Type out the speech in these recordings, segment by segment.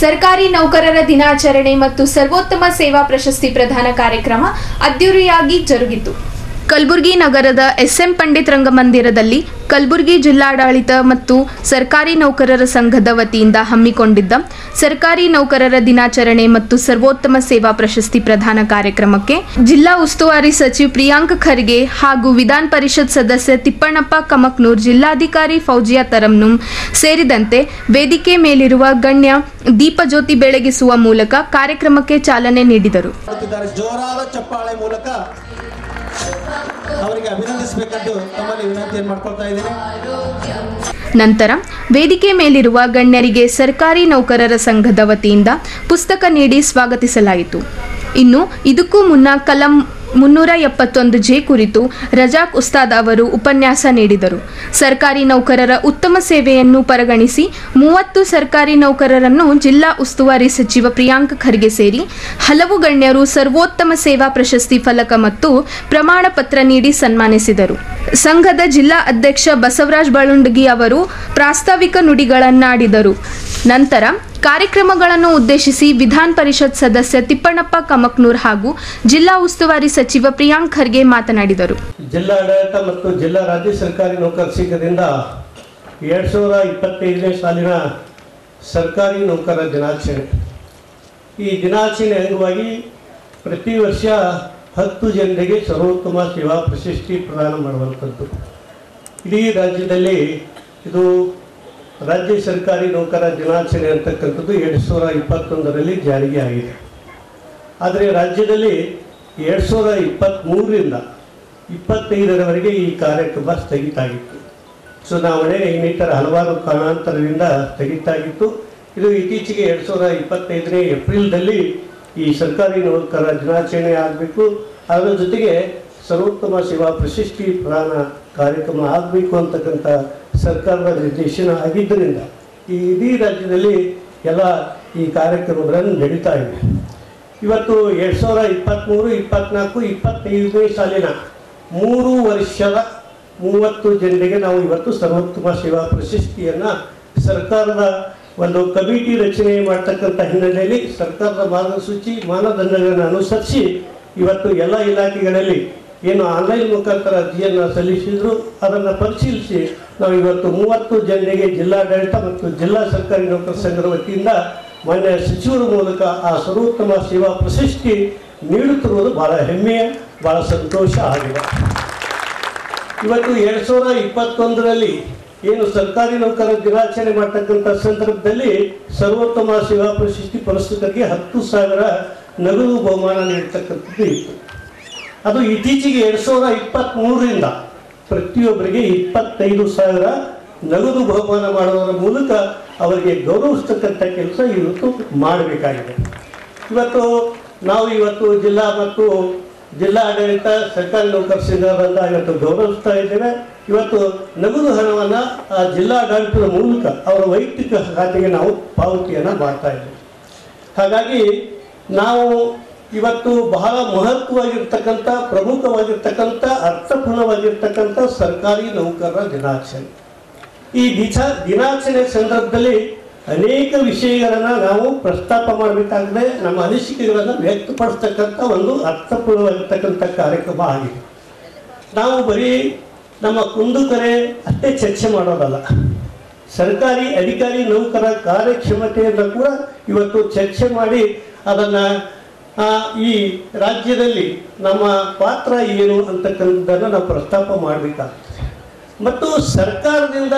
ಸರ್ಕಾರಿ ನೌಕರರ ದಿನಾಚರಣೆ ಮತ್ತು ಸರ್ವೋತ್ತಮ ಸೇವಾ ಪ್ರಶಸ್ತಿ ಪ್ರದಾನ ಕಾರ್ಯಕ್ರಮ ಅದ್ದೂರಿಯಾಗಿ ಜರುಗಿತು. ಕಲಬುರಗಿ ನಗರದ ಎಸ್.ಎಂ. ಪಂಡಿತ್ ರಂಗಮಂದಿರದಲ್ಲಿ ಕಲಬುರಗಿ ಜಿಲ್ಲಾಡಳಿತ ಮತ್ತು ಸರ್ಕಾರಿ ನೌಕರರ ಸಂಘದ ವತಿಯಿಂದ ಹಮ್ಮಿಕೊಂಡಿದ್ದ ಸರ್ಕಾರಿ ನೌಕರರ ದಿನಾಚರಣೆ ಮತ್ತು ಸರ್ವೋತ್ತಮ ಸೇವಾ ಪ್ರಶಸ್ತಿ ಪ್ರದಾನ ಕಾರ್ಯಕ್ರಮಕ್ಕೆ ಜಿಲ್ಲಾ ಉಸ್ತುವಾರಿ ಸಚಿವ ಪ್ರಿಯಾಂಕ್ ಖರ್ಗೆ ಹಾಗೂ ವಿಧಾನ ಪರಿಷತ್ ಸದಸ್ಯ ತಿಪ್ಪಣ್ಣಪ್ಪ ಕಮಕ್ನೂರ್, ಜಿಲ್ಲಾಧಿಕಾರಿ ಫೌಜಿಯಾ ತರನ್ನುಮ್ ಸೇರಿದಂತೆ ವೇದಿಕೆ ಮೇಲಿರುವ ಗಣ್ಯ ದೀಪಜ್ಯೋತಿ ಬೆಳಗಿಸುವ ಮೂಲಕ ಕಾರ್ಯಕ್ರಮಕ್ಕೆ ಚಾಲನೆ ನೀಡಿದರು. ಅವರಿಗೆ ಅಭಿನಂದಿಸಬೇಕೆಂದು ತಮ್ಮಲ್ಲಿ ವಿನಂತಿಯನ್ನು ಮಾಡಿಕೊಳ್ತಾ ಇದ್ದೇನೆ. ನಂತರ ವೇದಿಕೆ ಮೇಲಿರುವ ಗಣ್ಯರಿಗೆ ಸರ್ಕಾರಿ ನೌಕರರ ಸಂಘದ ವತಿಯಿಂದ ಪುಸ್ತಕ ನೀಡಿ ಸ್ವಾಗತಿಸಲಾಯಿತು. ಇನ್ನು ಇದಕ್ಕೂ ಮುನ್ನ ಕಲಂ 371 ಕುರಿತು ರಜಾಕ್ ಉಸ್ತಾದ್ ಅವರು ಉಪನ್ಯಾಸ ನೀಡಿದರು. ಸರ್ಕಾರಿ ನೌಕರರ ಉತ್ತಮ ಸೇವೆಯನ್ನು ಪರಿಗಣಿಸಿ 30 ಸರ್ಕಾರಿ ನೌಕರರನ್ನು ಜಿಲ್ಲಾ ಉಸ್ತುವಾರಿ ಸಚಿವ ಪ್ರಿಯಾಂಕ್ ಖರ್ಗೆ ಸೇರಿ ಹಲವು ಗಣ್ಯರು ಸರ್ವೋತ್ತಮ ಸೇವಾ ಪ್ರಶಸ್ತಿ ಫಲಕ ಮತ್ತು ಪ್ರಮಾಣ ಪತ್ರ ನೀಡಿ ಸನ್ಮಾನಿಸಿದರು. ಸಂಘದ ಜಿಲ್ಲಾ ಅಧ್ಯಕ್ಷ ಬಸವರಾಜ್ ಬಳುಂಡಗಿ ಅವರು ಪ್ರಾಸ್ತಾವಿಕ ನುಡಿಗಳನ್ನಾಡಿದರು. ನಂತರ ಕಾರ್ಯಕ್ರಮಗಳನ್ನು ಉದ್ದೇಶಿಸಿ ವಿಧಾನ ಪರಿಷತ್ ಸದಸ್ಯ ತಿಪ್ಪಣ್ಣಪ್ಪ ಕಮಕ್ನೂರ್ ಹಾಗೂ ಜಿಲ್ಲಾ ಉಸ್ತುವಾರಿ ಸಚಿವ ಪ್ರಿಯಾಂಕ್ ಖರ್ಗೆ ಮಾತನಾಡಿದರು. ಜಿಲ್ಲಾಡಳಿತ ಮತ್ತು ಜಿಲ್ಲಾ ರಾಜ್ಯ ಸರ್ಕಾರಿ ನೌಕರ ಸಂಘದಿಂದ 2025ನೇ ಸಾಲಿನ ಸರ್ಕಾರಿ ನೌಕರರ ದಿನಾಚರಣೆ, ಈ ದಿನಾಚರಣೆ ಅಂಗವಾಗಿ ಪ್ರತಿ ವರ್ಷ 10 ಜನರಿಗೆ ಸರ್ವೋತ್ತಮ ಸೇವಾ ಪ್ರಶಸ್ತಿ ಪ್ರದಾನ ಮಾಡುವಂಥದ್ದು. ಇಡೀ ರಾಜ್ಯದಲ್ಲಿ ಇದು ರಾಜ್ಯ ಸರ್ಕಾರಿ ನೌಕರರ ದಿನಾಚರಣೆ ಅಂತಕ್ಕಂಥದ್ದು 2021ರಲ್ಲಿ ಜಾರಿಗೆ ಆಗಿದೆ. ಆದರೆ ರಾಜ್ಯದಲ್ಲಿ 2023ರಿಂದ 25ರವರೆಗೆ ಈ ಕಾರ್ಯಕ್ರಮ ಸ್ಥಗಿತ ಆಗಿತ್ತು. ಚುನಾವಣೆ ಇನ್ನಿತರ ಹಲವಾರು ಕಾರಣಾಂತರದಿಂದ ಸ್ಥಗಿತ ಆಗಿತ್ತು. ಇದು ಇತ್ತೀಚೆಗೆ 2025ನೇ ಏಪ್ರಿಲ್ದಲ್ಲಿ ಈ ಸರ್ಕಾರಿ ನೌಕರರ ದಿನಾಚರಣೆ ಆಗಬೇಕು, ಅದರ ಜೊತೆಗೆ ಸರ್ವೋತ್ತಮ ಸೇವಾ ಪ್ರಶಸ್ತಿ ಪ್ರದಾನ ಕಾರ್ಯಕ್ರಮ ಆಗಬೇಕು ಅಂತಕ್ಕಂಥ ಸರ್ಕಾರದ ನಿರ್ದೇಶನ ಆಗಿದ್ದರಿಂದ ಈ ಇಡೀ ರಾಜ್ಯದಲ್ಲಿ ಎಲ್ಲ ಈ ಕಾರ್ಯಕ್ರಮಗಳನ್ನು ನಡೀತಾ ಇವೆ. ಇವತ್ತು 2023, 24, 25ನೇ ಸಾಲಿನ 3 ವರ್ಷದ 30 ಜನರಿಗೆ ನಾವು ಇವತ್ತು ಸರ್ವೋತ್ತಮ ಸೇವಾ ಪ್ರಶಸ್ತಿಯನ್ನು ಸರ್ಕಾರದ ಒಂದು ಕಮಿಟಿ ರಚನೆ ಮಾಡ್ತಕ್ಕಂಥ ಹಿನ್ನೆಲೆಯಲ್ಲಿ ಸರ್ಕಾರದ ಮಾರ್ಗಸೂಚಿ ಮಾನದಂಡಗಳನ್ನು ಅನುಸರಿಸಿ ಇವತ್ತು ಎಲ್ಲ ಇಲಾಖೆಗಳಲ್ಲಿ ಏನು ಆನ್ಲೈನ್ ಮುಖಾಂತರ ಅರ್ಜಿಯನ್ನು ಸಲ್ಲಿಸಿದ್ರು ಅದನ್ನು ಪರಿಶೀಲಿಸಿ ನಾವು ಇವತ್ತು 30 ಜನರಿಗೆ ಜಿಲ್ಲಾಡಳಿತ ಮತ್ತು ಜಿಲ್ಲಾ ಸರ್ಕಾರಿ ನೌಕರ ಸಂಘದ ವತಿಯಿಂದ ಮಾನ್ಯ ಸಚಿವರ ಮೂಲಕ ಆ ಸರ್ವೋತ್ತಮ ಸೇವಾ ಪ್ರಶಸ್ತಿ ನೀಡುತ್ತಿರುವುದು ಬಹಳ ಹೆಮ್ಮೆಯ, ಬಹಳ ಸಂತೋಷ ಆಗಿದೆ. ಇವತ್ತು 2021ರಲ್ಲಿ ಏನು ಸರ್ಕಾರಿ ನೌಕರರ ದಿನಾಚರಣೆ ಮಾಡ್ತಕ್ಕಂಥ ಸಂದರ್ಭದಲ್ಲಿ ಸರ್ವೋತ್ತಮ ಸೇವಾ ಪ್ರಶಸ್ತಿ ಪುರಸ್ಕೃತರಿಗೆ 10,000 ನಗದು ಬಹುಮಾನ ನೀಡತಕ್ಕಂಥದ್ದು ಇತ್ತು. ಅದು ಇತ್ತೀಚೆಗೆ 2023ರಿಂದ ಪ್ರತಿಯೊಬ್ಬರಿಗೆ 25,000 ನಗದು ಬಹುಮಾನ ಮಾಡುವುದರ ಮೂಲಕ ಅವರಿಗೆ ಗೌರವಿಸ್ತಕ್ಕಂಥ ಕೆಲಸ ಇವತ್ತು ಮಾಡಬೇಕಾಗಿದೆ. ಇವತ್ತು ಜಿಲ್ಲಾ ಮತ್ತು ಜಿಲ್ಲಾ ಆಡಳಿತ ಸರ್ಕಾರಿ ನೌಕರ ಸಂಘದಿಂದ ಇವತ್ತು ಗೌರವಿಸ್ತಾ ಇದ್ದೇವೆ. ಇವತ್ತು ನಗದು ಹಣವನ್ನು ಆ ಜಿಲ್ಲಾಡಳಿತದ ಮೂಲಕ ಅವರ ವೈಯಕ್ತಿಕ ಖಾತೆಗೆ ನಾವು ಪಾವತಿಯನ್ನು ಮಾಡ್ತಾ ಇದ್ದೇವೆ. ಹಾಗಾಗಿ ನಾವು ಇವತ್ತು ಬಹಳ ಮಹತ್ವವಾಗಿರ್ತಕ್ಕಂಥ, ಪ್ರಮುಖವಾಗಿರ್ತಕ್ಕಂಥ, ಅರ್ಥಪೂರ್ಣವಾಗಿರ್ತಕ್ಕಂಥ ಸರ್ಕಾರಿ ನೌಕರರ ದಿನಾಚರಣೆ. ಈ ದಿನಾಚರಣೆ ಸಂದರ್ಭದಲ್ಲಿ ಅನೇಕ ವಿಷಯಗಳನ್ನು ನಾವು ಪ್ರಸ್ತಾಪ ಮಾಡಬೇಕಾಗಿದೆ. ನಮ್ಮ ಅನಿಸಿಕೆಗಳನ್ನು ವ್ಯಕ್ತಪಡಿಸ್ತಕ್ಕಂಥ ಒಂದು ಅರ್ಥಪೂರ್ಣವಾಗಿರ್ತಕ್ಕಂಥ ಕಾರ್ಯಕ್ರಮ ಆಗಿದೆ. ನಾವು ಬರೀ ನಮ್ಮ ಕುಂದುಕೊರೆ ಅಷ್ಟೇ ಚರ್ಚೆ ಮಾಡೋದಲ್ಲ, ಸರ್ಕಾರಿ ಅಧಿಕಾರಿ ನೌಕರರ ಕಾರ್ಯಕ್ಷಮತೆಯನ್ನು ಕೂಡ ಇವತ್ತು ಚರ್ಚೆ ಮಾಡಿ ಅದನ್ನು ಈ ರಾಜ್ಯದಲ್ಲಿ ನಮ್ಮ ಪಾತ್ರ ಏನು ಅಂತಕ್ಕಂಥದ್ದನ್ನು ನಾವು ಪ್ರಸ್ತಾಪ ಮಾಡಬೇಕಾಗ್ತದೆ. ಮತ್ತು ಸರ್ಕಾರದಿಂದ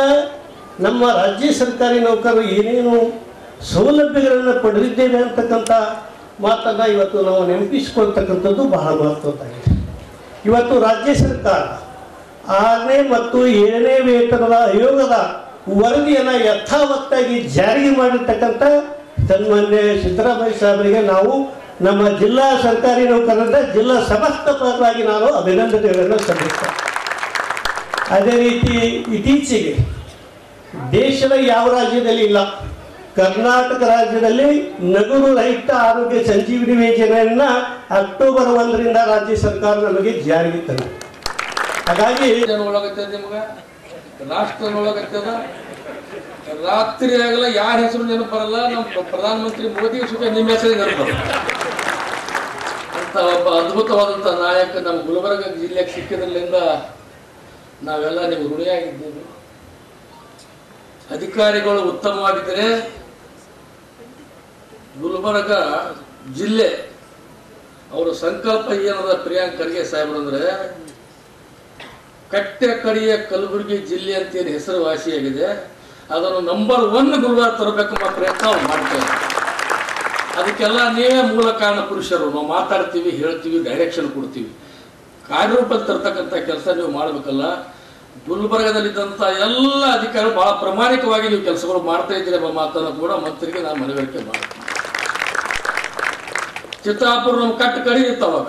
ನಮ್ಮ ರಾಜ್ಯ ಸರ್ಕಾರಿ ನೌಕರರು ಏನೇನು ಸೌಲಭ್ಯಗಳನ್ನು ಪಡೆದಿದ್ದೇವೆ ಅಂತಕ್ಕಂಥ ಮಾತನ್ನು ಇವತ್ತು ನಾವು ನೆನಪಿಸಿಕೊಳ್ತಕ್ಕಂಥದ್ದು ಬಹಳ ಮಹತ್ವದ್ದಾಗಿದೆ. ಇವತ್ತು ರಾಜ್ಯ ಸರ್ಕಾರ 6ನೇ ಮತ್ತು 7ನೇ ವೇತನದ ಆಯೋಗದ ವರದಿಯನ್ನು ಯಥಾವತ್ತಾಗಿ ಜಾರಿಗೆ ಮಾಡಿರ್ತಕ್ಕಂಥ ಸನ್ಮಾನ್ಯ ಸಿದ್ದರಾಮಯ್ಯ ಸಾಹೇಬರಿಗೆ ನಾವು ನಮ್ಮ ಜಿಲ್ಲಾ ಸರ್ಕಾರಿ ನೌಕರರಿಂದ ಜಿಲ್ಲಾ ಸಮಸ್ತ ಪರವಾಗಿ ನಾನು ಅಭಿನಂದನೆಗಳನ್ನು ಸಲ್ಲಿಸ್ತೇನೆ. ಅದೇ ರೀತಿ ಇತ್ತೀಚೆಗೆ ದೇಶದ ಯಾವ ರಾಜ್ಯದಲ್ಲಿ ಇಲ್ಲ, ಕರ್ನಾಟಕ ರಾಜ್ಯದಲ್ಲಿ ನಗದು ರಹಿತ ಆರೋಗ್ಯ ಸಂಜೀವಿನಿ ಯೋಜನೆಯನ್ನು ಅಕ್ಟೋಬರ್ 1ರಿಂದ ರಾಜ್ಯ ಸರ್ಕಾರ ನಮಗೆ ಜಾರಿಗೆ ತಂದಿದೆ. ಹಾಗಾಗಿ ರಾಷ್ಟ್ರದೊಳಗತ್ತದ ರಾತ್ರಿ ಆಗಲ್ಲ ಯಾರ ಹೆಸರು ನೆನಪು ಬರಲ್ಲ, ನಮ್ಮ ಪ್ರಧಾನಮಂತ್ರಿ ಮೋದಿ ಸುಖ ನಿಮ್ಮ ಹೆಸರು ನೆನಪು ಬರಲ್ಲ ಅಂತ ಒಬ್ಬ ಅದ್ಭುತವಾದಂಥ ನಾಯಕ ನಮ್ಮ ಗುಲ್ಬರ್ಗ ಜಿಲ್ಲೆಗೆ ಸಿಕ್ಕಿದ್ರಲ್ಲಿಂದ ನಾವೆಲ್ಲ ನಿಮ್ಗೆ ಋಣಿಯಾಗಿದ್ದೇವೆ. ಅಧಿಕಾರಿಗಳು ಉತ್ತಮವಾಗಿದ್ದರೆ ಗುಲ್ಬರ್ಗ ಜಿಲ್ಲೆ ಅವರ ಸಂಕಲ್ಪ ಏನದ ಪ್ರಿಯಾಂಕ್ ಖರ್ಗೆ ಸಾಹೇಬ್ರಂದ್ರೆ ಕಟ್ಟೆ ಕಡೆಯ ಕಲಬುರಗಿ ಜಿಲ್ಲೆ ಅಂತ ಏನು ಹೆಸರುವಾಸಿಯಾಗಿದೆ ಅದನ್ನು ನಂಬರ್ 1 ಗುಲ್ಬರ್ಗ ತರಬೇಕೆಂಬ ಪ್ರಯತ್ನ ನಾವು ಮಾಡ್ತೇವೆ. ಅದಕ್ಕೆಲ್ಲ ನೀವೇ ಮೂಲ ಕಾರಣ ಪುರುಷರು. ನಾವು ಮಾತಾಡ್ತೀವಿ, ಹೇಳ್ತೀವಿ, ಡೈರೆಕ್ಷನ್ ಕೊಡ್ತೀವಿ. ಕಾರ್ಯರೂಪದಲ್ಲಿ ತರ್ತಕ್ಕಂಥ ಕೆಲಸ ನೀವು ಮಾಡಬೇಕಲ್ಲ. ಗುಲ್ಬರ್ಗದಲ್ಲಿದ್ದಂಥ ಎಲ್ಲ ಅಧಿಕಾರಿಗಳು ಬಹಳ ಪ್ರಾಮಾಣಿಕವಾಗಿ ನೀವು ಕೆಲಸಗಳು ಮಾಡ್ತಾ ಇದ್ದೀರಿ ಎಂಬ ಮಾತನ್ನು ಕೂಡ ಮಂತ್ರಿಗೆ ನಾನು ಮನವರಿಕೆ ಮಾಡ್ತೀನಿ. ಚಿತ್ತಾಪುರ ನಮ್ಮ ಕಟ್ಟು ಕಡಿದಿತ್ತು, ಅವಾಗ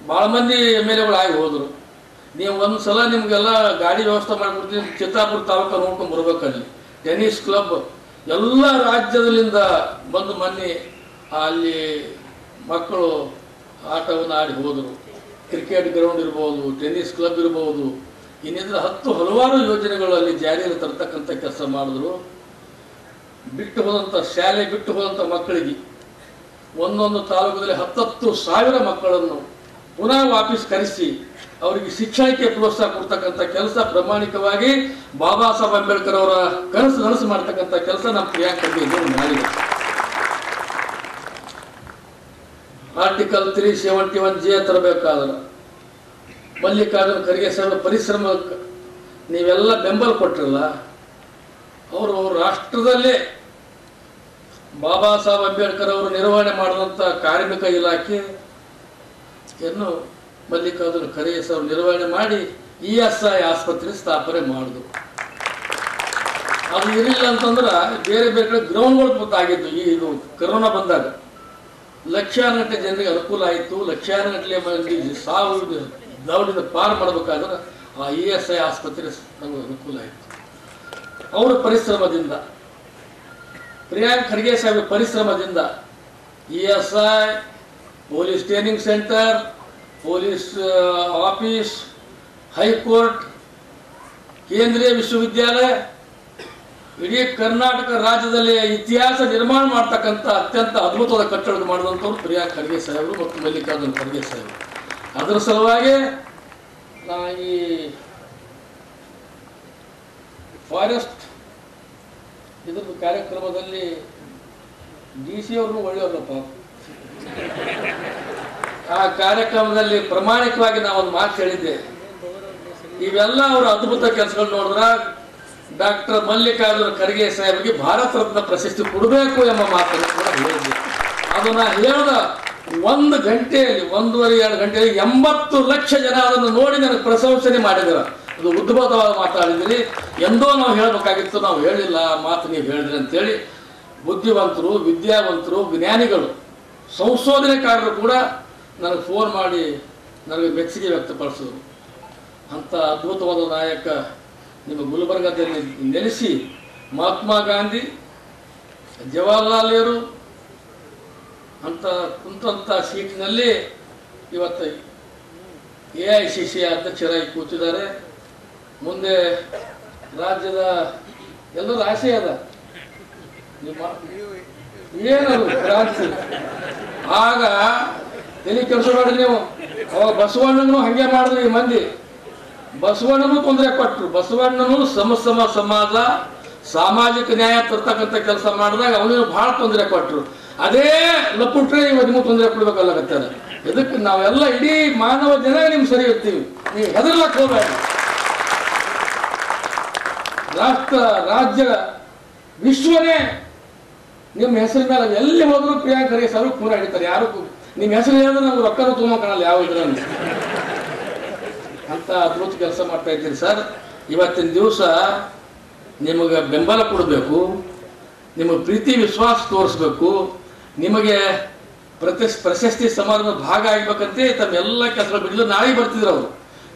ಭಾಳ ಮಂದಿ MLAಗಳು ಆಗಿ ಹೋದರು. ನೀವು ಒಂದು ಸಲ ನಿಮಗೆಲ್ಲ ಗಾಡಿ ವ್ಯವಸ್ಥೆ ಮಾಡಿಕೊಡ್ತೀನಿ, ಚಿತ್ತಾಪುರ ತಾಲೂಕು ನೋಡ್ಕೊಂಡು ಬರ್ಬೇಕಲ್ಲಿ. ಟೆನ್ನಿಸ್ ಕ್ಲಬ್ ಎಲ್ಲ ರಾಜ್ಯದಲ್ಲಿಂದ ಬಂದು ಮೊನ್ನೆ ಅಲ್ಲಿ ಮಕ್ಕಳು ಆಟವನ್ನು ಆಡಿ ಹೋದರು. ಕ್ರಿಕೆಟ್ ಗ್ರೌಂಡ್ ಇರ್ಬೋದು, ಟೆನ್ನಿಸ್ ಕ್ಲಬ್ ಇರ್ಬೋದು, ಇನ್ನಿತರ ಹಲವಾರು ಯೋಜನೆಗಳು ಅಲ್ಲಿ ಜಾರಿಯಲ್ಲಿ ತರ್ತಕ್ಕಂಥ ಕೆಲಸ ಮಾಡಿದ್ರು. ಬಿಟ್ಟು ಹೋದಂಥ ಶಾಲೆ ಬಿಟ್ಟು ಹೋದಂಥ ಮಕ್ಕಳಿಗೆ ಒಂದೊಂದು ತಾಲೂಕದಲ್ಲಿ 10,000 ಮಕ್ಕಳನ್ನು ಪುನಃ ವಾಪಸ್ ಕರೆಸಿ ಅವರಿಗೆ ಶಿಕ್ಷಣಕ್ಕೆ ಪ್ರೋತ್ಸಾಹ ಕೊಡ್ತಕ್ಕಂಥ ಕೆಲಸ ಪ್ರಾಮಾಣಿಕವಾಗಿ ಬಾಬಾ ಸಾಹೇಬ್ ಅಂಬೇಡ್ಕರ್ ಅವರ ಕನಸು ಮಾಡ್ತಕ್ಕಂಥ ಕೆಲಸ ನಮ್ಮ ಪ್ರಿಯಾಂಕ್ ಖರ್ಗೆ ಮಾಡಿದೆ. ಆರ್ಟಿಕಲ್ 371J ತರಬೇಕಾದ್ರೆ ಮಲ್ಲಿಕಾರ್ಜುನ ಖರ್ಗೆ ಸಾಹೇಬ್ ಪರಿಶ್ರಮ ನೀವೆಲ್ಲ ಬೆಂಬಲ ಕೊಟ್ಟಿರಲ್ಲ. ಅವರು ರಾಷ್ಟ್ರದಲ್ಲೇ ಬಾಬಾ ಸಾಹೇಬ್ ಅಂಬೇಡ್ಕರ್ ಅವರು ನಿರ್ವಹಣೆ ಮಾಡಿದಂಥ ಕಾರ್ಮಿಕ ಇಲಾಖೆ ಏನು ಮಲ್ಲಿಕಾರ್ಜುನ ಖರ್ಗೆ ಸಾಹೇಬ್ ನಿರ್ವಹಣೆ ಮಾಡಿ ESI ಆಸ್ಪತ್ರೆ ಸ್ಥಾಪನೆ ಮಾಡಿದ್ರು. ಅದು ಇರಲಿಲ್ಲ ಅಂತಂದ್ರೆ ಬೇರೆ ಬೇರೆ ಕಡೆ ಗ್ರೌಂಡ್ಗಳು ಆಗಿದ್ದು. ಇದು ಕೊರೋನಾ ಬಂದಾಗ ಲಕ್ಷಾನುಗಟ್ಟಲೆ ಜನರಿಗೆ ಅನುಕೂಲ ಆಯಿತು. ಲಕ್ಷಾನುಗಟ್ಟಲೆ ಮಂದಿ ಸಾವು ದೌಡಿಂದ ಪಾರು ಮಾಡಬೇಕಾದ್ರೆ ಆ ESI ಆಸ್ಪತ್ರೆ ನಮಗೆ ಅನುಕೂಲ ಆಯಿತು. ಅವರ ಪರಿಶ್ರಮದಿಂದ, ಪ್ರಿಯಾಂಕ್ ಖರ್ಗೆ ಸಾಹೇಬ್ ಪರಿಶ್ರಮದಿಂದ ESI, police training centre, police office, high court, ಕೇಂದ್ರೀಯ ವಿಶ್ವವಿದ್ಯಾಲಯ, ಇಡೀ ಕರ್ನಾಟಕ ರಾಜ್ಯದಲ್ಲಿ ಇತಿಹಾಸ ನಿರ್ಮಾಣ ಮಾಡ್ತಕ್ಕಂಥ ಅತ್ಯಂತ ಅದ್ಭುತವಾದ ಕಟ್ಟಡ ಮಾಡಿದಂಥವ್ರು ಪ್ರಿಯಾಂಕ್ ಖರ್ಗೆ ಸಾಹೇಬರು ಮತ್ತು ಮಲ್ಲಿಕಾರ್ಜುನ ಖರ್ಗೆ ಸಾಹೇಬರು. ಅದರ ಸಲುವಾಗಿ ನಾ ಈ ಫಾರೆಸ್ಟ್ ಇದ್ರದ್ದು ಕಾರ್ಯಕ್ರಮದಲ್ಲಿ DC ಅವ್ರನ್ನೂ ಒಳ್ಳೆಯವ್ರಪ್ಪ. ಆ ಕಾರ್ಯಕ್ರಮದಲ್ಲಿ ಪ್ರಾಮಾಣಿಕವಾಗಿ ನಾವೊಂದು ಮಾತು ಹೇಳಿದ್ದೆ. ಇವೆಲ್ಲ ಅವರ ಅದ್ಭುತ ಕೆಲಸಗಳು ನೋಡಿದ್ರ ಡಾಕ್ಟರ್ ಮಲ್ಲಿಕಾರ್ಜುನ ಖರ್ಗೆ ಸಾಹೇಬರಿಗೆ ಭಾರತ ರತ್ನ ಪ್ರಶಸ್ತಿ ಕೊಡಬೇಕು ಎಂಬ ಮಾತನ್ನು ಕೂಡ ಹೇಳಿದ್ದೆ. ಅದನ್ನ ಹೇಳಿದ 1 ಗಂಟೆಯಲ್ಲಿ 1.5-2 ಗಂಟೆಯಲ್ಲಿ 80 ಲಕ್ಷ ಜನ ಅದನ್ನು ನೋಡಿ ನನಗೆ ಪ್ರಶಂಸನೆ ಮಾಡಿದ್ರು. ಅದು ಉದ್ಭುತವಾಗಿ ಮಾತಾಡಿದ್ರಿ. ಎಂದೋ ನಾವು ಹೇಳಬೇಕಾಗಿತ್ತು, ನಾವು ಹೇಳಿಲ್ಲ, ಮಾತು ನೀವು ಹೇಳಿದ್ರಿ ಅಂತೇಳಿ ಬುದ್ಧಿವಂತರು, ವಿದ್ಯಾವಂತರು, ಜ್ಞಾನಿಗಳು, ಸಂಶೋಧನೆಕಾರರು ಕೂಡ ನನಗೆ ಫೋನ್ ಮಾಡಿ ನನಗೆ ಮೆಚ್ಚುಗೆ ವ್ಯಕ್ತಪಡಿಸಿದ್ರು. ಅಂಥ ಅದ್ಭುತವಾದ ನಾಯಕ ನಿಮ್ಮ ಗುಲ್ಬರ್ಗದಲ್ಲಿ ನೆಲೆಸಿ ಮಹಾತ್ಮ ಗಾಂಧಿ, ಜವಾಹರ್ಲಾಲ್ ನೆಹರು ಅಂತ ಕುಂತಂಥ ಸೀಟಿನಲ್ಲಿ ಇವತ್ತು AICC ಅಧ್ಯಕ್ಷರಾಗಿ ಕೂತಿದ್ದಾರೆ. ಮುಂದೆ ರಾಜ್ಯದ ಎಲ್ಲರ ಆಸೆ ಅದ ನಿಮ್ಮ ಏನದು ಕ್ರಾಂತಿ. ಆಗ ಎಲ್ಲಿ ಕೆಲಸ ಮಾಡಿ ನೀವು ಅವಾಗ ಬಸವಣ್ಣನೂ ಹಾಗೆ ಮಾಡಿದ್ರಿ. ಈ ಮಂದಿ ಬಸವಣ್ಣನೂ ತೊಂದರೆ ಕೊಟ್ಟರು. ಬಸವಣ್ಣನೂ ಸಮಾಜ ಸಾಮಾಜಿಕ ನ್ಯಾಯ ತರ್ತಕ್ಕಂಥ ಕೆಲಸ ಮಾಡಿದಾಗ ಅವನಿಗೂ ಬಹಳ ತೊಂದರೆ ಕೊಟ್ಟರು. ಅದೇ ಲಪುಟ್ರೆ ಇವತ್ತು ನಿಮಗೆ ತೊಂದರೆ ಕೊಡ್ಬೇಕಲ್ಲಗತ್ತಾರ. ಇದಕ್ಕೆ ನಾವೆಲ್ಲ ಇಡೀ ಮಾನವ ಜನ ನಿಮ್ಗೆ ಸರಿ ಇರ್ತೀವಿ, ನೀವು ಹೆದರ್ಲಕ್ಕೆ ಹೋಗಬೇಡಿ. ರಾಷ್ಟ್ರ, ರಾಜ್ಯ, ವಿಶ್ವನೇ ನಿಮ್ಮ ಹೆಸರಿನ ಮೇಲೆ ಎಲ್ಲಿ ಹೋದ್ರು ಪ್ರಿಯಾಂಕ್ ಖರ್ಗೆ ಸಾಹೇಬ್ ಪೂರ ಹಿಡಿತಾರೆ. ಯಾರು ನಿಮ್ಮ ಹೆಸರು ಹೇಳಿದ್ರೆ ನಮ್ಗೆ ರೊಕ್ಕನೂ ತುಂಬ ಕಾಣಲ್ಲ ಯಾವ ಇದ್ರಲ್ಲಿ. ಅಂತ ಅದ್ಭುತ ಕೆಲಸ ಮಾಡ್ತಾ ಇದ್ದೀರಿ ಸರ್. ಇವತ್ತಿನ ದಿವಸ ನಿಮಗೆ ಬೆಂಬಲ ಕೊಡಬೇಕು, ನಿಮಗೆ ಪ್ರೀತಿ ವಿಶ್ವಾಸ ತೋರಿಸ್ಬೇಕು, ನಿಮಗೆ ಪ್ರಶಸ್ತಿ ಸಮಾರಂಭದ ಭಾಗ ಆಗ್ಬೇಕಂತೆ ತಮ್ಮೆಲ್ಲ ಕೆಲಸಗಳು ಬಿಡಲು ನಾಳೆ ಬರ್ತಿದ್ರು ಅವರು.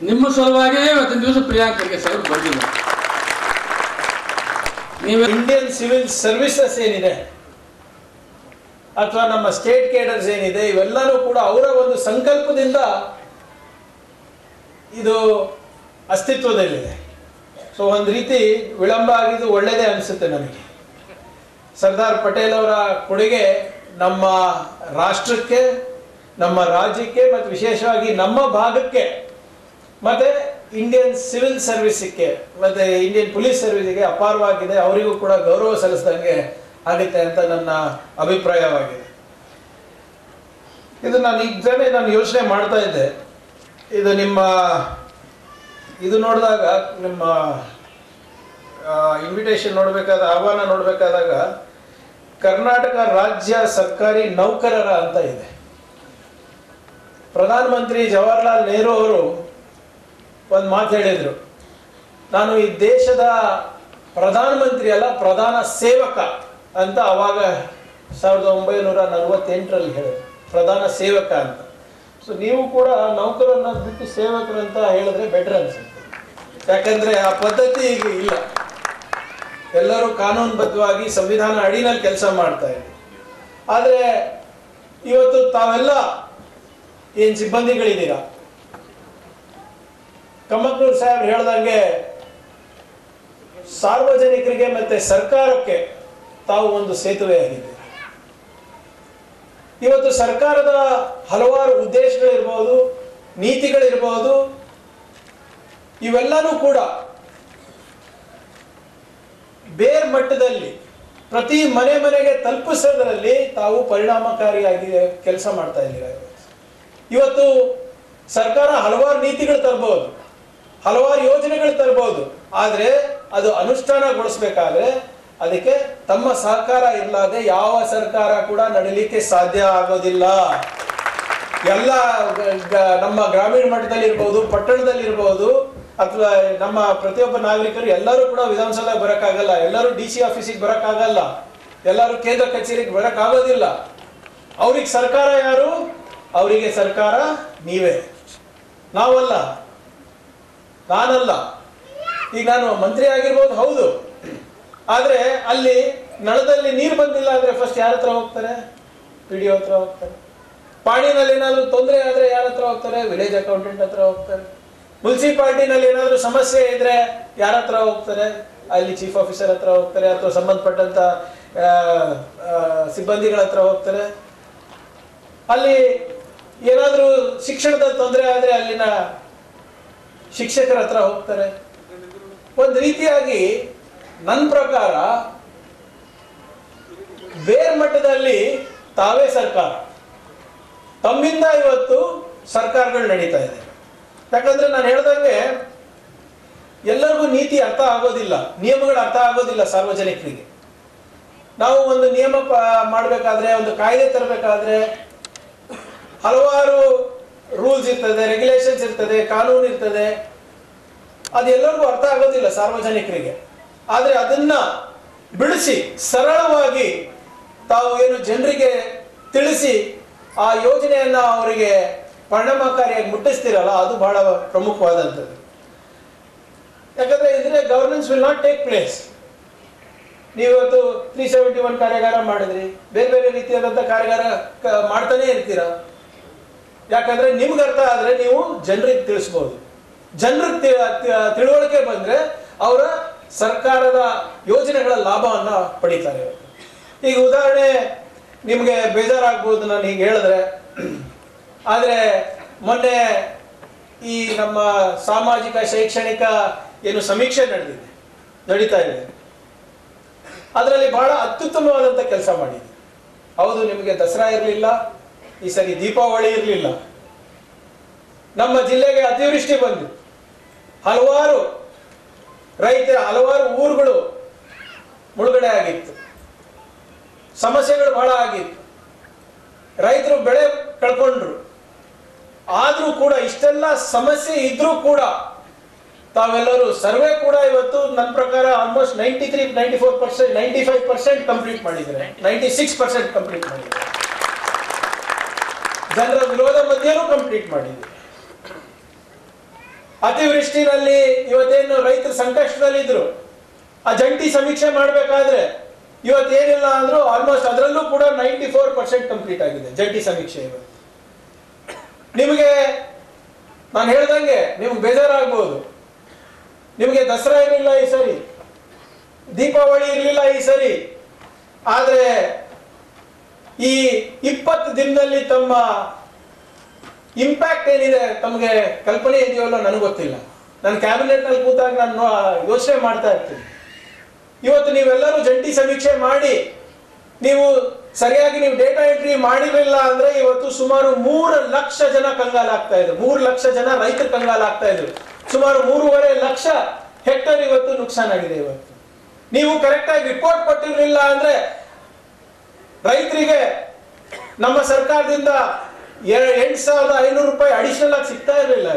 ನಿಮ್ಮ ಸಲುವಾಗಿಯೇ ಇವತ್ತಿನ ದಿವಸ ಪ್ರಿಯಾಂಕ್ ಖರ್ಗೆ ಸಾಹೇಬ್ ಬಂದಿಲ್ಲ. ನೀವು ಇಂಡಿಯನ್ ಸಿವಿಲ್ ಸರ್ವಿಸಸ್ ಏನಿದೆ ಅಥವಾ ನಮ್ಮ ಸ್ಟೇಟ್ ಕೇಡರ್ಸ್ ಏನಿದೆ, ಇವೆಲ್ಲರೂ ಕೂಡ ಅವರ ಒಂದು ಸಂಕಲ್ಪದಿಂದ ಇದು ಅಸ್ತಿತ್ವದಲ್ಲಿದೆ. ಸೊ ಒಂದು ರೀತಿ ವಿಳಂಬ ಆಗಿದ್ದು ಒಳ್ಳೆಯದೇ ಅನಿಸುತ್ತೆ ನನಗೆ. ಸರ್ದಾರ್ ಪಟೇಲ್ ಅವರ ಕೊಡುಗೆ ನಮ್ಮ ರಾಷ್ಟ್ರಕ್ಕೆ, ನಮ್ಮ ರಾಜ್ಯಕ್ಕೆ ಮತ್ತು ವಿಶೇಷವಾಗಿ ನಮ್ಮ ಭಾಗಕ್ಕೆ ಮತ್ತೆ ಇಂಡಿಯನ್ ಸಿವಿಲ್ ಸರ್ವಿಸ್ಗೆ ಮತ್ತೆ ಇಂಡಿಯನ್ ಪೊಲೀಸ್ ಸರ್ವಿಸ್ಗೆ ಅಪಾರವಾಗಿದೆ. ಅವರಿಗೂ ಕೂಡ ಗೌರವ ಸಲ್ಲಿಸಿದಂಗೆ ಆಗುತ್ತೆ ಅಂತ ನನ್ನ ಅಭಿಪ್ರಾಯವಾಗಿದೆ. ಇದು ನಾನು ಈಗ ನಾನು ಯೋಚನೆ ಮಾಡ್ತಾ ಇದ್ದೆ. ಇದು ನೋಡಿದಾಗ ನಿಮ್ಮ ಇನ್ವಿಟೇಷನ್ ನೋಡಬೇಕಾದ ಆಹ್ವಾನ ನೋಡಬೇಕಾದಾಗ ಕರ್ನಾಟಕ ರಾಜ್ಯ ಸರ್ಕಾರಿ ನೌಕರರ ಅಂತ ಇದೆ. ಪ್ರಧಾನಮಂತ್ರಿ ಜವಾಹರ್ಲಾಲ್ ನೆಹರು ಅವರು ಒಂದು ಮಾತು ಹೇಳಿದ್ರು, ನಾನು ಈ ದೇಶದ ಪ್ರಧಾನಮಂತ್ರಿ ಅಲ್ಲ, ಪ್ರಧಾನ ಸೇವಕ ಅಂತ ಅವಾಗ 1948ರಲ್ಲಿ ಹೇಳಿದ್ರು, ಪ್ರಧಾನ ಸೇವಕ ಅಂತ. ಸೊ ನೀವು ಕೂಡ ನೌಕರನ್ನ ಬಿಟ್ಟು ಸೇವಕರು ಅಂತ ಹೇಳಿದ್ರೆ ಬೆಟರ್ ಅನ್ಸುತ್ತೆ. ಯಾಕಂದ್ರೆ ಆ ಪದ್ಧತಿ ಈಗ ಇಲ್ಲ. ಎಲ್ಲರೂ ಕಾನೂನುಬದ್ಧವಾಗಿ ಸಂವಿಧಾನ ಅಡಿನಲ್ಲಿ ಕೆಲಸ ಮಾಡ್ತಾ ಇದ್ದೀವಿ. ಆದರೆ ಇವತ್ತು ತಾವೆಲ್ಲ ಏನು ಸಿಬ್ಬಂದಿಗಳಿದ್ದೀರಾ, ಕಮ್ಮಕ್ನೂರ್ ಸಾಹೇಬ್ರು ಹೇಳ್ದಂಗೆ ಸಾರ್ವಜನಿಕರಿಗೆ ಮತ್ತೆ ಸರ್ಕಾರಕ್ಕೆ ತಾವು ಒಂದು ಸೇತುವೆ ಆಗಿದ್ದೀರಿ. ಇವತ್ತು ಸರ್ಕಾರದ ಹಲವಾರು ಉದ್ದೇಶಗಳಿರ್ಬೋದು, ನೀತಿಗಳಿರ್ಬೋದು, ಇವೆಲ್ಲನೂ ಕೂಡ ಬೇರ್ ಮಟ್ಟದಲ್ಲಿ ಪ್ರತಿ ಮನೆಗೆ ತಲುಪಿಸೋದ್ರಲ್ಲಿ ತಾವು ಪರಿಣಾಮಕಾರಿಯಾಗಿ ಕೆಲಸ ಮಾಡ್ತಾ ಇದ್ದೀರಾ. ಇವತ್ತು ಸರ್ಕಾರ ಹಲವಾರು ನೀತಿಗಳು ತರಬಹುದು, ಹಲವಾರು ಯೋಜನೆಗಳು ತರಬಹುದು, ಆದರೆ ಅದು ಅನುಷ್ಠಾನಗೊಳಿಸಬೇಕಾದ್ರೆ ಅದಕ್ಕೆ ತಮ್ಮ ಸಹಕಾರ ಇಲ್ಲದೆ ಯಾವ ಸರ್ಕಾರ ಕೂಡ ನಡೀಲಿಕ್ಕೆ ಸಾಧ್ಯ ಆಗೋದಿಲ್ಲ. ಎಲ್ಲ ನಮ್ಮ ಗ್ರಾಮೀಣ ಮಟ್ಟದಲ್ಲಿ ಇರ್ಬೋದು, ಪಟ್ಟಣದಲ್ಲಿ ಇರ್ಬೋದು, ಅಥವಾ ನಮ್ಮ ಪ್ರತಿಯೊಬ್ಬ ನಾಗರಿಕರು ಎಲ್ಲರೂ ಕೂಡ ವಿಧಾನಸೌಧ ಬರೋಕ್ಕಾಗಲ್ಲ, ಎಲ್ಲರೂ DC ಆಫೀಸಿಗೆ ಬರೋಕ್ಕಾಗಲ್ಲ, ಎಲ್ಲರೂ ಕೇಂದ್ರ ಕಚೇರಿಗೆ ಬರೋಕ್ಕಾಗೋದಿಲ್ಲ. ಅವ್ರಿಗೆ ಸರ್ಕಾರ ಯಾರು? ಅವರಿಗೆ ಸರ್ಕಾರ ನೀವೇ, ನಾವಲ್ಲ, ನಾನಲ್ಲ. ಈಗ ನಾನು ಮಂತ್ರಿ ಆಗಿರ್ಬೋದು, ಹೌದು, ಆದ್ರೆ ಅಲ್ಲಿ ನಳದಲ್ಲಿ ನೀರು ಬಂದಿಲ್ಲ ಅಂದ್ರೆ ಫಸ್ಟ್ ಯಾರ ಹತ್ರ ಹೋಗ್ತಾರೆ? PDO ಹತ್ರ ಹೋಗ್ತಾರೆ. ಪಾಣಿನಲ್ಲಿ ಏನಾದ್ರು ತೊಂದರೆ ಆದ್ರೆ ಯಾರ ಹತ್ರ ಹೋಗ್ತಾರೆ? ವಿಲೇಜ್ ಅಕೌಂಟೆಂಟ್ ಹತ್ರ ಹೋಗ್ತಾರೆ. ಮುನ್ಸಿಪಾಲಿಟಿನಲ್ಲಿ ಏನಾದ್ರು ಸಮಸ್ಯೆ ಇದ್ರೆ ಯಾರ ಹತ್ರ ಹೋಗ್ತಾರೆ? ಅಲ್ಲಿ ಚೀಫ್ ಆಫೀಸರ್ ಹತ್ರ ಹೋಗ್ತಾರೆ, ಅಥವಾ ಸಂಬಂಧಪಟ್ಟಂತ ಸಿಬ್ಬಂದಿಗಳ ಹತ್ರ ಹೋಗ್ತಾರೆ. ಅಲ್ಲಿ ಏನಾದ್ರೂ ಶಿಕ್ಷಣದ ತೊಂದರೆ ಆದ್ರೆ ಅಲ್ಲಿನ ಶಿಕ್ಷಕರ ಹತ್ರ ಹೋಗ್ತಾರೆ. ಒಂದು ರೀತಿಯಾಗಿ ನನ್ನ ಪ್ರಕಾರ ಬೇರ್ ಮಟ್ಟದಲ್ಲಿ ತಾವೇ ಸರ್ಕಾರ, ತಮ್ಮಿಂದ ಇವತ್ತು ಸರ್ಕಾರಗಳು ನಡೀತಾ ಇದೆ. ಯಾಕಂದ್ರೆ ನಾನು ಹೇಳ್ದಂಗೆ ಎಲ್ಲರಿಗೂ ನೀತಿ ಅರ್ಥ ಆಗೋದಿಲ್ಲ, ನಿಯಮಗಳು ಅರ್ಥ ಆಗೋದಿಲ್ಲ ಸಾರ್ವಜನಿಕರಿಗೆ. ನಾವು ಒಂದು ನಿಯಮ ಮಾಡಬೇಕಾದ್ರೆ, ಒಂದು ಕಾಯ್ದೆ ತರಬೇಕಾದ್ರೆ ಹಲವಾರು ರೂಲ್ಸ್ ಇರ್ತದೆ, ರೆಗ್ಯುಲೇಷನ್ಸ್ ಇರ್ತದೆ, ಕಾನೂನು ಇರ್ತದೆ. ಅದೆಲ್ಲರಿಗೂ ಅರ್ಥ ಆಗೋದಿಲ್ಲ ಸಾರ್ವಜನಿಕರಿಗೆ. ಆದರೆ ಅದನ್ನ ಬಿಡಿಸಿ ಸರಳವಾಗಿ ತಾವು ಏನು ಜನರಿಗೆ ತಿಳಿಸಿ ಆ ಯೋಜನೆಯನ್ನ ಅವರಿಗೆ ಪರಿಣಾಮಕಾರಿಯಾಗಿ ಮುಟ್ಟಿಸ್ತಿರಲ್ಲ, ಅದು ಬಹಳ ಪ್ರಮುಖವಾದಂಥದ್ದು. ಯಾಕಂದ್ರೆ ಇದ್ರೆ governance will not take place. ನೀವತ್ತು 371 ಕಾರ್ಯಾಗಾರ ಮಾಡಿದ್ರಿ, ಬೇರೆ ಬೇರೆ ರೀತಿಯಾದಂಥ ಕಾರ್ಯಾಗಾರ ಮಾಡ್ತಾನೆ ಇರ್ತೀರಾ. ಯಾಕಂದ್ರೆ ನಿಮ್ಗೆ ಅರ್ಥ ಆದ್ರೆ ನೀವು ಜನರಿಗೆ ತಿಳಿಸ್ಬೋದು. ಜನರಿಗೆ ತಿಳುವಳಿಕೆ ಬಂದ್ರೆ ಅವರ ಸರ್ಕಾರದ ಯೋಜನೆಗಳ ಲಾಭವನ್ನ ಪಡಿತಾರೆ. ಈಗ ಉದಾಹರಣೆ ನಿಮ್ಗೆ ಬೇಜಾರಾಗ್ಬೋದು ನಾನು ಹೀಗೆ ಹೇಳಿದ್ರೆ, ಆದ್ರೆ ಮೊನ್ನೆ ಈ ನಮ್ಮ ಸಾಮಾಜಿಕ ಶೈಕ್ಷಣಿಕ ಏನು ಸಮೀಕ್ಷೆ ನಡೀತಾ ಇದೆ, ಅದರಲ್ಲಿ ಬಹಳ ಅತ್ಯುತ್ತಮವಾದಂಥ ಕೆಲಸ ಮಾಡಿದೆ. ಹೌದು, ನಿಮಗೆ ದಸರಾ ಇರಲಿಲ್ಲ, ಈ ಸರಿ ದೀಪಾವಳಿ ಇರಲಿಲ್ಲ, ನಮ್ಮ ಜಿಲ್ಲೆಗೆ ಅತಿವೃಷ್ಟಿ ಬಂದು ಹಲವಾರು ರೈತರ ಹಲವಾರು ಊರುಗಳು ಮುಳುಗಡೆ ಆಗಿತ್ತು, ಸಮಸ್ಯೆಗಳು ಬಹಳ ಆಗಿತ್ತು, ರೈತರು ಬೆಳೆ ಕಳ್ಕೊಂಡ್ರು. ಆದ್ರೂ ಕೂಡ ಇಷ್ಟೆಲ್ಲ ಸಮಸ್ಯೆ ಇದ್ರೂ ಕೂಡ ತಾವೆಲ್ಲರೂ ಸರ್ವೆ ಕೂಡ ಇವತ್ತು ನನ್ನ ಪ್ರಕಾರ ಆಲ್ಮೋಸ್ಟ್ 93, 94%, 95% ಕಂಪ್ಲೀಟ್ ಮಾಡಿದ್ದಾರೆ, 96% ಕಂಪ್ಲೀಟ್ ಮಾಡಿದ್ದಾರೆ. ಜನರ ವಿರೋಧ ಮಧ್ಯೆನೂ ಕಂಪ್ಲೀಟ್ ಮಾಡಿದ್ದಾರೆ. ಅತಿವೃಷ್ಟಿನಲ್ಲಿ ಇವತ್ತೇನು ರೈತರು ಸಂಕಷ್ಟದಲ್ಲಿದ್ರು, ಆ ಜಂಟಿ ಸಮೀಕ್ಷೆ ಮಾಡಬೇಕಾದ್ರೆ ಇವತ್ತೇನಿಲ್ಲ ಅಂದ್ರೂ ಆಲ್ಮೋಸ್ಟ್ ಅದರಲ್ಲೂ ಕೂಡ 94% ಕಂಪ್ಲೀಟ್ ಆಗಿದೆ ಜಂಟಿ ಸಮೀಕ್ಷೆ. ಇವತ್ತು ನಿಮಗೆ ನಾನು ಹೇಳ್ದಂಗೆ ನಿಮ್ಗೆ ಬೇಜಾರಾಗ್ಬೋದು, ನಿಮಗೆ ದಸರಾ ಇರಲಿಲ್ಲ ಈ ಸರಿ, ದೀಪಾವಳಿ ಇರಲಿಲ್ಲ ಈ ಸರಿ, ಆದರೆ ಈ 20 ದಿನದಲ್ಲಿ ತಮ್ಮ ಇಂಪ್ಯಾಕ್ಟ್ ಏನಿದೆ ತಮಗೆ ಕಲ್ಪನೆ ಇದೆಯಲ್ಲ ನನಗೆ ಗೊತ್ತಿಲ್ಲ. ನಾನು ಕ್ಯಾಬಿನೆಟ್ ನಲ್ಲಿ ಕೂತಾಗ ನಾನು ಯೋಚನೆ ಮಾಡ್ತಾ ಇರ್ತೀನಿ. ಇವತ್ತು ನೀವೆಲ್ಲರೂ ಜಂಟಿ ಸಮೀಕ್ಷೆ ಮಾಡಿ ನೀವು ಸರಿಯಾಗಿ ನೀವು ಡೇಟಾ ಎಂಟ್ರಿ ಮಾಡಿರಲಿಲ್ಲ ಅಂದ್ರೆ ಇವತ್ತು ಸುಮಾರು 3 ಲಕ್ಷ ಜನ ಕಂಗಾಲಾಗ್ತಾ ಇದ್ರು. 3 ಲಕ್ಷ ಜನ ರೈತರು ಕಂಗಾಲಾಗ್ತಾ ಇದ್ರು. ಸುಮಾರು 3.5 ಲಕ್ಷ ಹೆಕ್ಟೇರ್ ಇವತ್ತು ನುಕ್ಸಾನಾಗಿದೆ. ಇವತ್ತು ನೀವು ಕರೆಕ್ಟ್ ಆಗಿ ರಿಪೋರ್ಟ್ ಕೊಟ್ಟಿರಲಿಲ್ಲ ಅಂದ್ರೆ ರೈತರಿಗೆ ನಮ್ಮ ಸರ್ಕಾರದಿಂದ 8,500 ರೂಪಾಯಿ ಅಡಿಷನಲ್ ಆಗಿ ಸಿಗ್ತಾ ಇರಲಿಲ್ಲ.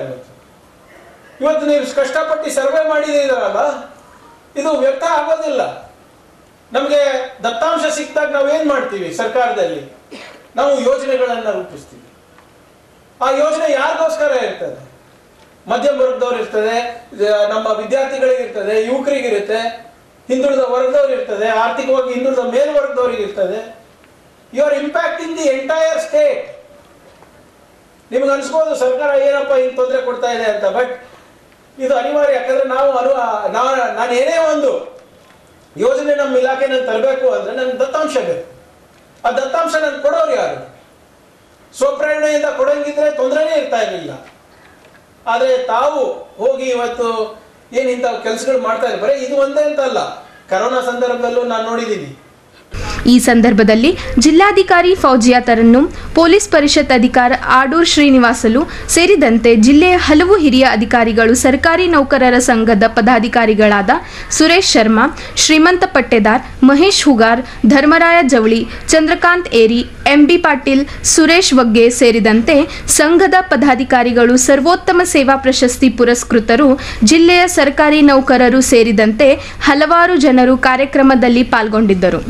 ಇವತ್ತು ನೀವು ಕಷ್ಟಪಟ್ಟು ಸರ್ವೆ ಮಾಡಿದ್ದೀರಲ್ಲ, ಇದು ವ್ಯರ್ಥ ಆಗೋದಿಲ್ಲ. ನಮಗೆ ದತ್ತಾಂಶ ಸಿಕ್ತಾಗ ನಾವೇನ್ ಮಾಡ್ತೀವಿ? ಸರ್ಕಾರದಲ್ಲಿ ನಾವು ಯೋಜನೆಗಳನ್ನ ರೂಪಿಸ್ತೀವಿ. ಆ ಯೋಜನೆ ಯಾರಿಗೋಸ್ಕರ ಇರ್ತದೆ? ಮಧ್ಯಮ ವರ್ಗದವ್ರು ಇರ್ತದೆ, ನಮ್ಮ ವಿದ್ಯಾರ್ಥಿಗಳಿಗೆ ಇರ್ತದೆ, ಯುವಕರಿಗಿರುತ್ತೆ, ಹಿಂದುಳಿದ ವರ್ಗದವ್ರು ಇರ್ತದೆ, ಆರ್ಥಿಕವಾಗಿ ಹಿಂದುಳಿದ ಮೇಲ್ವರ್ಗದವ್ರಿಗೆ ಇರ್ತದೆ. You are impacting the entire state. ನಿಮ್ಗೆ ಅನ್ಸ್ಬೋದು ಸರ್ಕಾರ ಏನಪ್ಪ ಹಿಂಗ್ ತೊಂದರೆ ಕೊಡ್ತಾ ಇದೆ ಅಂತ, ಬಟ್ ಇದು ಅನಿವಾರ್ಯ. ಯಾಕಂದ್ರೆ ನಾನು ಏನೇ ಒಂದು ಯೋಜನೆ ನಮ್ಮ ಇಲಾಖೆ ನಾನು ತರಬೇಕು ಅಂದ್ರೆ ನನ್ಗೆ ದತ್ತಾಂಶ ಬೇಕು. ಆ ದತ್ತಾಂಶ ನನ್ಗೆ ಕೊಡೋರು ಯಾರು? ಸ್ವಪ್ರೇರಣೆಯಿಂದ ಕೊಡಂಗಿದ್ರೆ ತೊಂದರೆನೇ ಇರ್ತಾ ಇರಲಿಲ್ಲ. ಆದ್ರೆ ತಾವು ಹೋಗಿ ಇವತ್ತು ಏನ್ ಇಂಥ ಕೆಲಸಗಳು ಮಾಡ್ತಾ ಇದ್ದಾರೆ. ಬರೀ ಇದು ಒಂದೇ ಅಂತ ಅಲ್ಲ, ಕರೋನಾ ಸಂದರ್ಭದಲ್ಲೂ ನಾನು ನೋಡಿದ್ದೀನಿ. ಈ ಸಂದರ್ಭದಲ್ಲಿ ಜಿಲ್ಲಾಧಿಕಾರಿ ಫೌಜಿಯಾ ತರನ್ನು, ಪೊಲೀಸ್ ಪರಿಷತ್ ಅಧಿಕಾರ ಆಡೂರ್ ಶ್ರೀನಿವಾಸಲು ಸೇರಿದಂತೆ ಜಿಲ್ಲೆಯ ಹಲವು ಹಿರಿಯ ಅಧಿಕಾರಿಗಳು, ಸರ್ಕಾರಿ ನೌಕರರ ಸಂಘದ ಪದಾಧಿಕಾರಿಗಳಾದ ಸುರೇಶ್ ಶರ್ಮಾ, ಶ್ರೀಮಂತ ಪಟ್ಟೆದಾರ್, ಮಹೇಶ್ ಹುಗಾರ್, ಧರ್ಮರಾಯ ಜವಳಿ, ಚಂದ್ರಕಾಂತ್ ಏರಿ, ಎಂಬಿ ಪಾಟೀಲ್, ಸುರೇಶ್ ವಗ್ಗೆ ಸೇರಿದಂತೆ ಸಂಘದ ಪದಾಧಿಕಾರಿಗಳು, ಸರ್ವೋತ್ತಮ ಸೇವಾ ಪ್ರಶಸ್ತಿ ಪುರಸ್ಕೃತರು, ಜಿಲ್ಲೆಯ ಸರ್ಕಾರಿ ನೌಕರರು ಸೇರಿದಂತೆ ಹಲವಾರು ಜನರು ಕಾರ್ಯಕ್ರಮದಲ್ಲಿ ಪಾಲ್ಗೊಂಡಿದ್ದರು.